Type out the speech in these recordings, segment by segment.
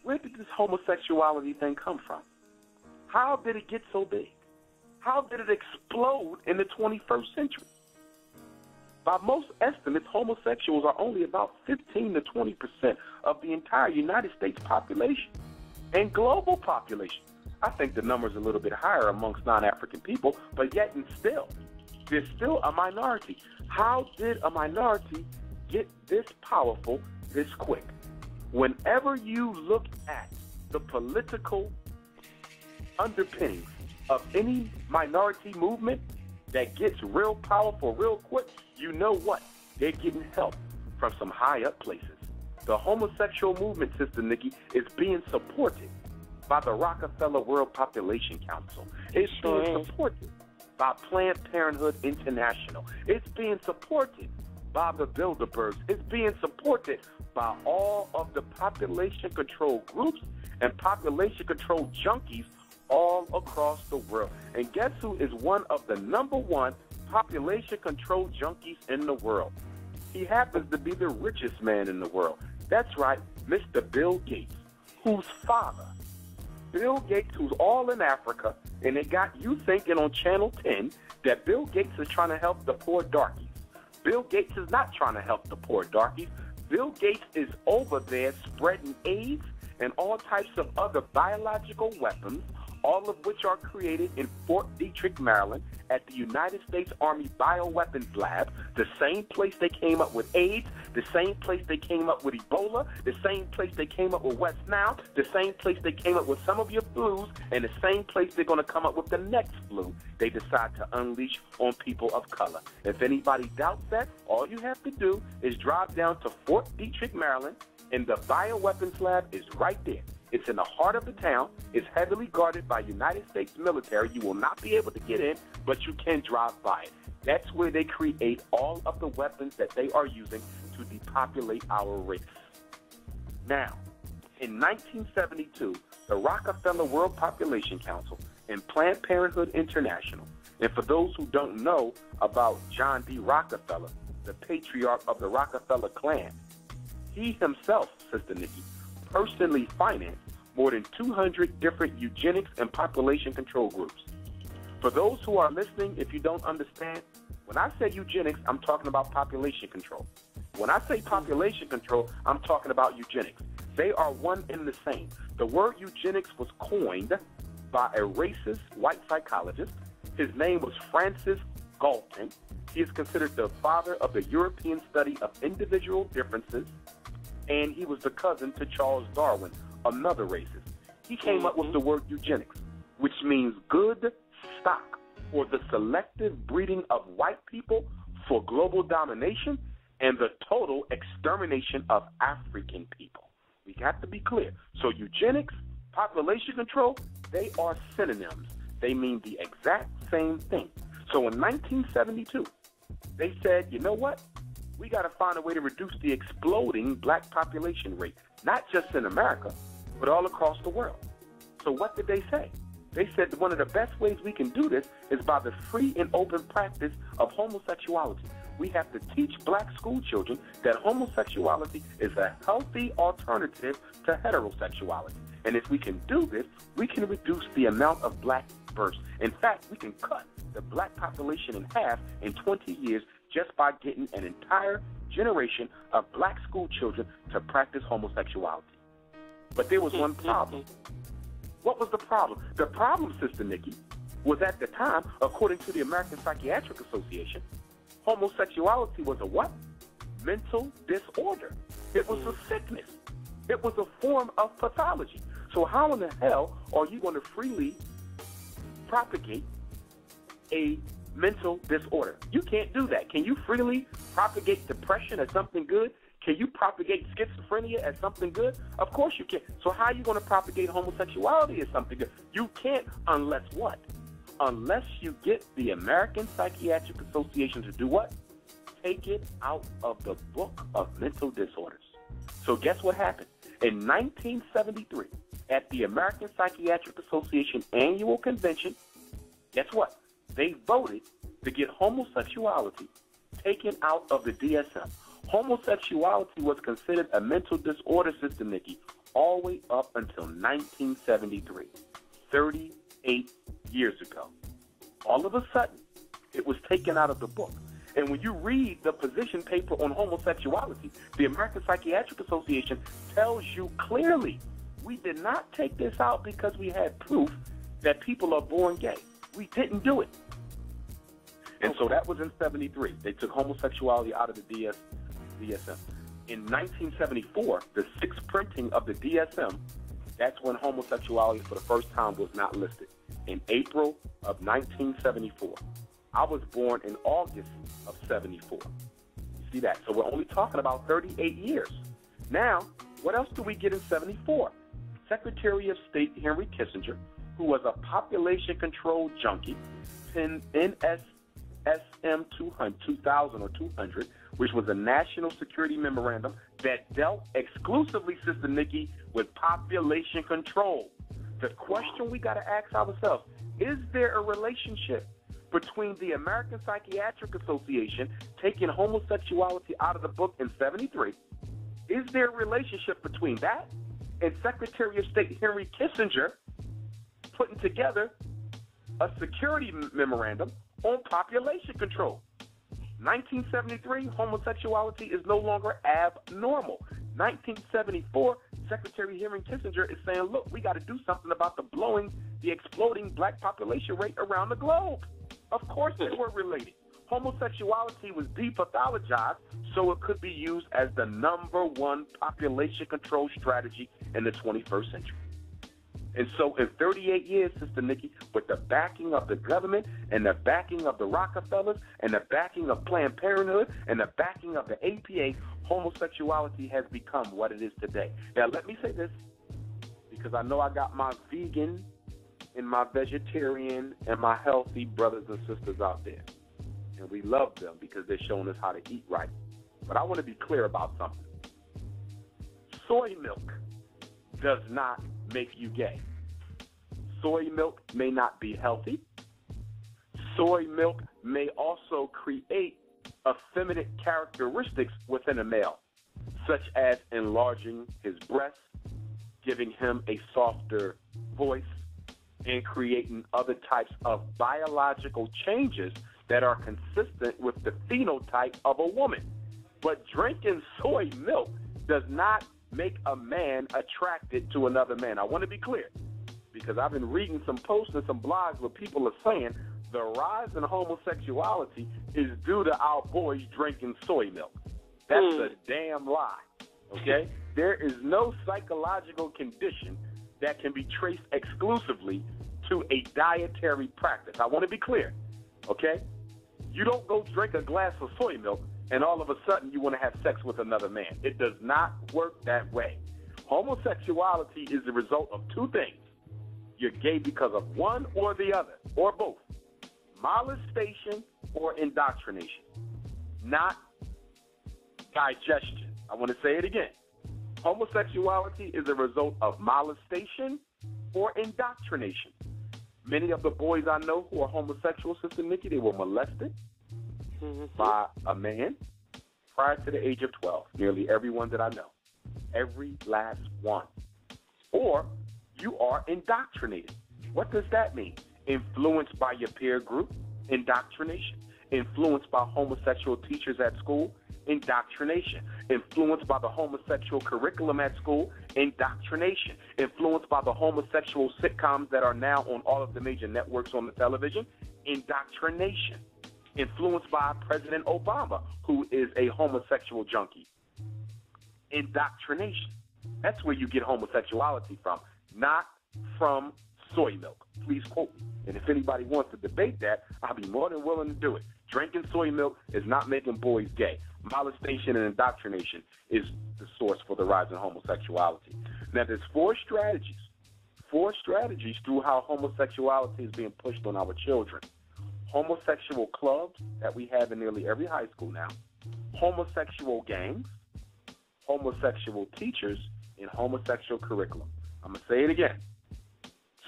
where did this homosexuality thing come from? How did it get so big? How did it explode in the 21st century? By most estimates, homosexuals are only about 15 to 20% of the entire United States population and global population. I think the number's a little bit higher amongst non-African people, but yet and still, there's still a minority. How did a minority get this powerful this quick? Whenever you look at the political underpinnings of any minority movement that gets real powerful real quick, you know what? They're getting help from some high up places. The homosexual movement, Sister Nikki, is being supported by the Rockefeller World Population Council. It's being supported by Planned Parenthood International. It's being supported by the Bilderbergs. It's being supported by all of the population control groups and population control junkies all across the world. And guess who is one of the #1 population control junkies in the world? He happens to be the richest man in the world. That's right, Mr. Bill Gates, whose father, Bill Gates, who's all in Africa, and it got you thinking on Channel 10 that Bill Gates is trying to help the poor darkies. Bill Gates is not trying to help the poor darkies. Bill Gates is over there spreading AIDS and all types of other biological weapons, all of which are created in Fort Detrick, Maryland, at the United States Army Bioweapons Lab, the same place they came up with AIDS, the same place they came up with Ebola, the same place they came up with West Nile, the same place they came up with some of your flus, and the same place they're going to come up with the next flu they decide to unleash on people of color. If anybody doubts that, all you have to do is drive down to Fort Detrick, Maryland, and the Bioweapons Lab is right there. It's in the heart of the town. It's heavily guarded by United States military. You will not be able to get in, but you can drive by it. That's where they create all of the weapons that they are using to depopulate our race. Now, in 1972, the Rockefeller World Population Council and Planned Parenthood International, and for those who don't know about John D. Rockefeller, the patriarch of the Rockefeller clan, he himself, Sister Nikki, personally financed more than 200 different eugenics and population control groups. For those who are listening, if you don't understand, when I say eugenics, I'm talking about population control. When I say population control, I'm talking about eugenics. They are one and the same. The word eugenics was coined by a racist white psychologist. His name was Francis Galton. He is considered the father of the European study of individual differences, and he was the cousin to Charles Darwin, another racist. He came up with the word eugenics, which means good stock, or the selective breeding of white people for global domination and the total extermination of African people. We got to be clear. So eugenics, population control, they are synonyms. They mean the exact same thing. So in 1972, they said, you know what? We got to find a way to reduce the exploding black population rate, not just in America, but all across the world. So what did they say? They said that one of the best ways we can do this is by the free and open practice of homosexuality. We have to teach black school children that homosexuality is a healthy alternative to heterosexuality. And if we can do this, we can reduce the amount of black births. In fact, we can cut the black population in half in 20 years just by getting an entire generation of black school children to practice homosexuality. But there was one problem. What was the problem? The problem, Sister Nikki, was at the time, according to the American Psychiatric Association, homosexuality was a what? Mental disorder. It was a sickness. It was a form of pathology. So how in the hell are you going to freely propagate a mental disorder? You can't do that. Can you freely propagate depression as something good? Can you propagate schizophrenia as something good? Of course you can. So how are you going to propagate homosexuality as something good? You can't unless what? Unless you get the American Psychiatric Association to do what? Take it out of the book of mental disorders. So guess what happened? In 1973, at the American Psychiatric Association annual convention, guess what? They voted to get homosexuality taken out of the DSM. Homosexuality was considered a mental disorder, Sister Nikki, all the way up until 1973, 38 years ago. All of a sudden, it was taken out of the book. And when you read the position paper on homosexuality, the American Psychiatric Association tells you clearly, we did not take this out because we had proof that people are born gay. We didn't do it. And so that was in 73. They took homosexuality out of the DSM. In 1974, the sixth printing of the DSM, that's when homosexuality for the first time was not listed. In April of 1974. I was born in August of 74. You see that? So we're only talking about 38 years. Now, what else do we get in 74? Secretary of State Henry Kissinger, who was a population control junkie, penned NSSM 2000 or 200, which was a national security memorandum that dealt exclusively, Sister Nikki, with population control. The question we got to ask ourselves, is there a relationship between the American Psychiatric Association taking homosexuality out of the book in 73? Is there a relationship between that and Secretary of State Henry Kissinger putting together a security memorandum on population control? 1973, homosexuality is no longer abnormal. 1974, Secretary Henry Kissinger is saying, look, we got to do something about the exploding black population rate around the globe. Of course they were related. Homosexuality was depathologized so it could be used as the #1 population control strategy in the 21st century. And so in 38 years, Sister Nikki, with the backing of the government and the backing of the Rockefellers and the backing of Planned Parenthood and the backing of the APA, homosexuality has become what it is today. Now, let me say this, because I know I got my vegan and my vegetarian and my healthy brothers and sisters out there. And we love them because they're showing us how to eat right. But I want to be clear about something. Soy milk does not make you gay. Soy milk may not be healthy. Soy milk may also create effeminate characteristics within a male, such as enlarging his breasts, giving him a softer voice, and creating other types of biological changes that are consistent with the phenotype of a woman. But drinking soy milk does not make a man attracted to another man. I want to be clear, because I've been reading some posts and some blogs where people are saying the rise in homosexuality is due to our boys drinking soy milk. That's a damn lie, okay? There is no psychological condition that can be traced exclusively to a dietary practice. I want to be clear, okay? You don't go drink a glass of soy milk and all of a sudden you want to have sex with another man. It does not work that way. Homosexuality is the result of two things. You're gay because of one or the other, or both. Molestation or indoctrination, not digestion. I want to say it again. Homosexuality is a result of molestation or indoctrination. Many of the boys I know who are homosexual, Sister Nikki, they were molested by a man prior to the age of 12. Nearly everyone that I know. Every last one. Or you are indoctrinated. What does that mean? Influenced by your peer group, indoctrination. Influenced by homosexual teachers at school, indoctrination. Influenced by the homosexual curriculum at school, indoctrination. Influenced by the homosexual sitcoms that are now on all of the major networks on the television, indoctrination. Influenced by President Obama, who is a homosexual junkie, indoctrination. That's where you get homosexuality from, not from soy milk. Please quote me. And if anybody wants to debate that, I'll be more than willing to do it. Drinking soy milk is not making boys gay. Molestation and indoctrination is the source for the rise in homosexuality. Now, there's four strategies through how homosexuality is being pushed on our children. Homosexual clubs that we have in nearly every high school now, homosexual gangs, homosexual teachers, and homosexual curriculum. I'm going to say it again.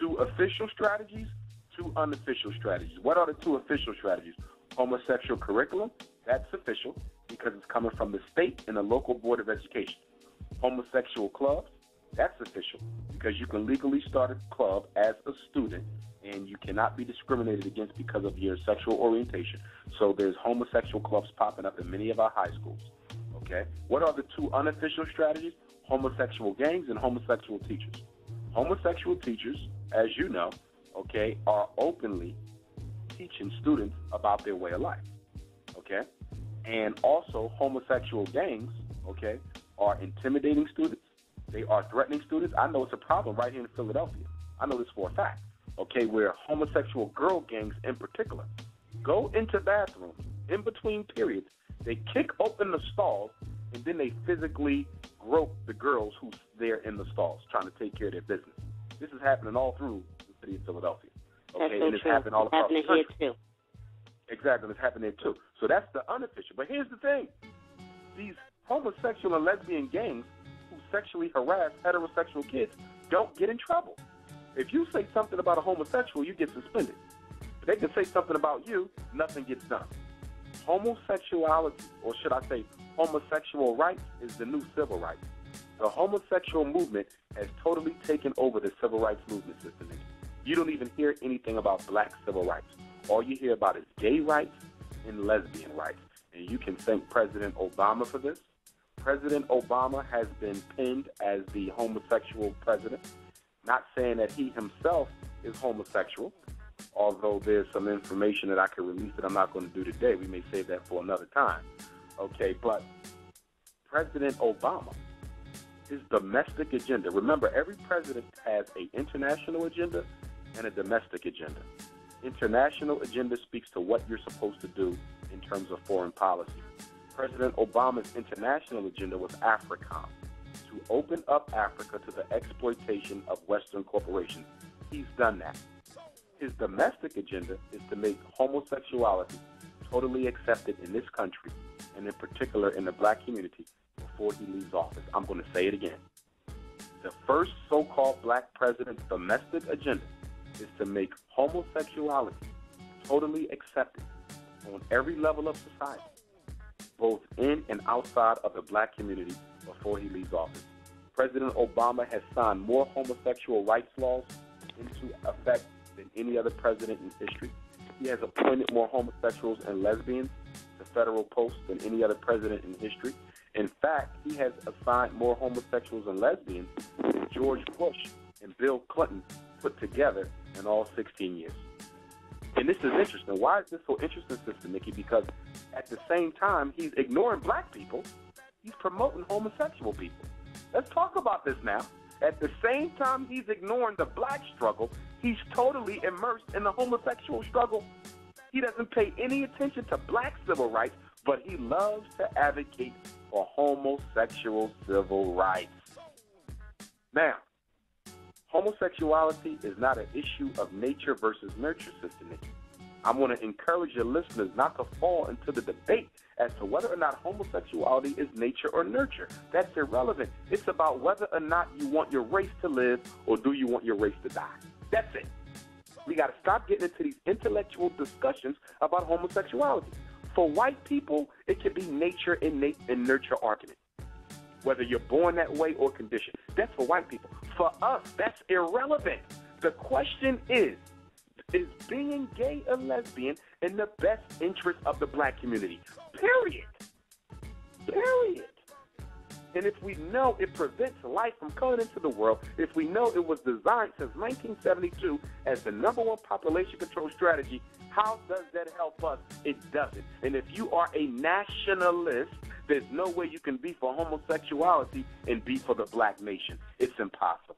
2 official strategies, 2 unofficial strategies. What are the 2 official strategies? Homosexual curriculum, that's official because it's coming from the state and the local board of education. Homosexual clubs, That's official because you can legally start a club as a student and you cannot be discriminated against because of your sexual orientation. So there's homosexual clubs popping up in many of our high schools. Okay? What are the two unofficial strategies? Homosexual gangs and homosexual teachers. Homosexual teachers, as you know, okay, are openly teaching students about their way of life. Okay? And also homosexual gangs, okay, are intimidating students. They are threatening students. I know it's a problem right here in Philadelphia. I know this for a fact. Okay, where homosexual girl gangs in particular go into bathrooms in between periods. They kick open the stalls, and then they physically grope the girls who's there in the stalls trying to take care of their business. This is happening all through the city of Philadelphia. Okay, that's so and it's true. happening all across the country. Here too. Exactly, it's happening there too. So that's the unofficial. But here's the thing. These homosexual and lesbian gangs who sexually harass heterosexual kids don't get in trouble. If you say something about a homosexual, you get suspended. If they can say something about you, nothing gets done. Homosexuality, or should I say homosexual rights, is the new civil rights. The homosexual movement has totally taken over the civil rights movement system. You don't even hear anything about black civil rights. All you hear about is gay rights and lesbian rights. And you can thank President Obama for this. President Obama has been pinned as the homosexual president. Not saying that he himself is homosexual, although there's some information that I could release that I'm not going to do today. We may save that for another time. Okay, but President Obama, his domestic agenda. Remember, every president has an international agenda and a domestic agenda. International agenda speaks to what you're supposed to do in terms of foreign policy. President Obama's international agenda was AFRICOM, to open up Africa to the exploitation of Western corporations. He's done that. His domestic agenda is to make homosexuality totally accepted in this country, and in particular in the black community, before he leaves office. I'm going to say it again. The first so-called black president's domestic agenda is to make homosexuality totally accepted on every level of society, both in and outside of the black community, before he leaves office. President Obama has signed more homosexual rights laws into effect than any other president in history. He has appointed more homosexuals and lesbians to federal posts than any other president in history. In fact, he has assigned more homosexuals and lesbians than George Bush and Bill Clinton put together in all 16 years. And this is interesting. Why is this so interesting, Sister Nikki? Because at the same time, he's ignoring black people. He's promoting homosexual people. Let's talk about this now. At the same time he's ignoring the black struggle, he's totally immersed in the homosexual struggle. He doesn't pay any attention to black civil rights, but he loves to advocate for homosexual civil rights. Now, homosexuality is not an issue of nature versus nurture, Sister Nikki. I'm going to encourage your listeners not to fall into the debate as to whether or not homosexuality is nature or nurture. That's irrelevant. It's about whether or not you want your race to live or do you want your race to die. That's it. We got to stop getting into these intellectual discussions about homosexuality. For white people, it can be nature and nurture argument, whether you're born that way or conditioned. That's for white people. For us, that's irrelevant. The question is being gay or lesbian in the best interest of the black community? Period. Period. And if we know it prevents life from coming into the world, if we know it was designed since 1972 as the #1 population control strategy, how does that help us? It doesn't. And if you are a nationalist, there's no way you can be for homosexuality and be for the black nation. It's impossible.